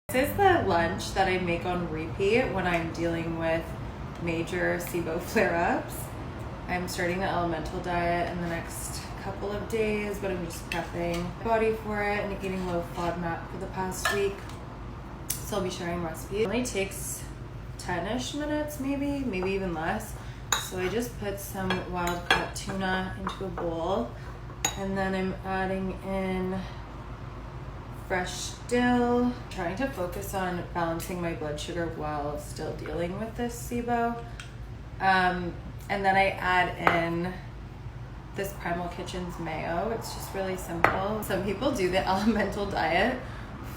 This is the lunch that I make on repeat when I'm dealing with major SIBO flare-ups. I'm starting the elemental diet in the next couple of days, but I'm just prepping my body for it and eating low FODMAP for the past week. So I'll be sharing recipes. It only takes 10-ish minutes, maybe even less. So I just put some wild caught tuna into a bowl, and then I'm adding in fresh dill, trying to focus on balancing my blood sugar while still dealing with this SIBO. And then I add in this Primal Kitchen's mayo. It's just really simple. Some people do the elemental diet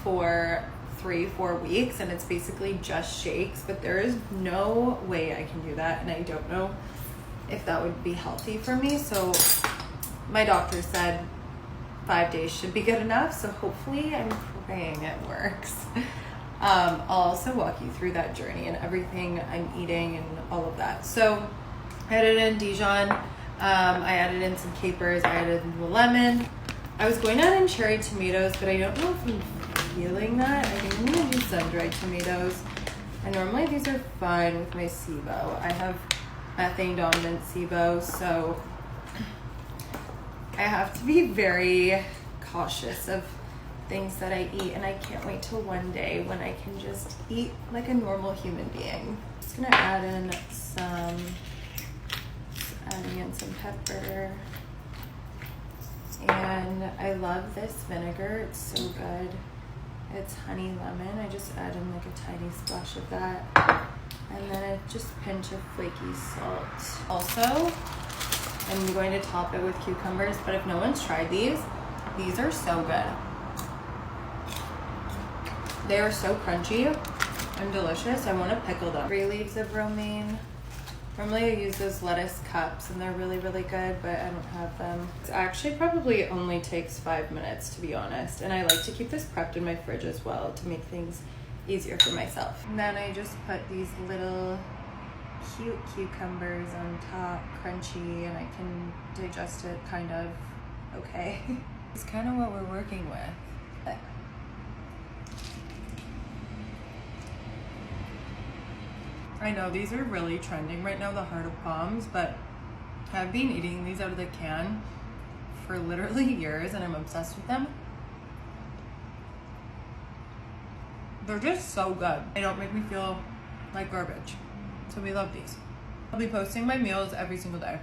for 3-4 weeks and it's basically just shakes, but there is no way I can do that, and I don't know if that would be healthy for me. So my doctor said 5 days should be good enough, so hopefully I'm praying it works. I'll also walk you through that journey and everything I'm eating and all of that. So I added in Dijon, I added in some capers, I added in the lemon. I was going to add in cherry tomatoes, but I don't know if I'm feeling that. I think I'm going to do sun-dried tomatoes. And normally these are fine with my SIBO. I have methane dominant SIBO, so I have to be very cautious of things that I eat, and I can't wait till one day when I can just eat like a normal human being. Just gonna add in some pepper, and I love this vinegar. It's so good. It's honey lemon. I just add in like a tiny splash of that, and then just a pinch of flaky salt. Also, I'm going to top it with cucumbers, but if no one's tried these are so good. They are so crunchy and delicious. I want to pickle them. 3 leaves of romaine. Normally I use those lettuce cups and they're really, really good, but I don't have them. It actually probably only takes 5 minutes, to be honest. And I like to keep this prepped in my fridge as well to make things easier for myself. And then I just put these little cute cucumbers on top, crunchy, and I can digest it kind of okay. It's kind of what we're working with. I know these are really trending right now, the heart of palms, but I've been eating these out of the can for literally years and I'm obsessed with them. They're just so good. They don't make me feel like garbage. So we love these. I'll be posting my meals every single day.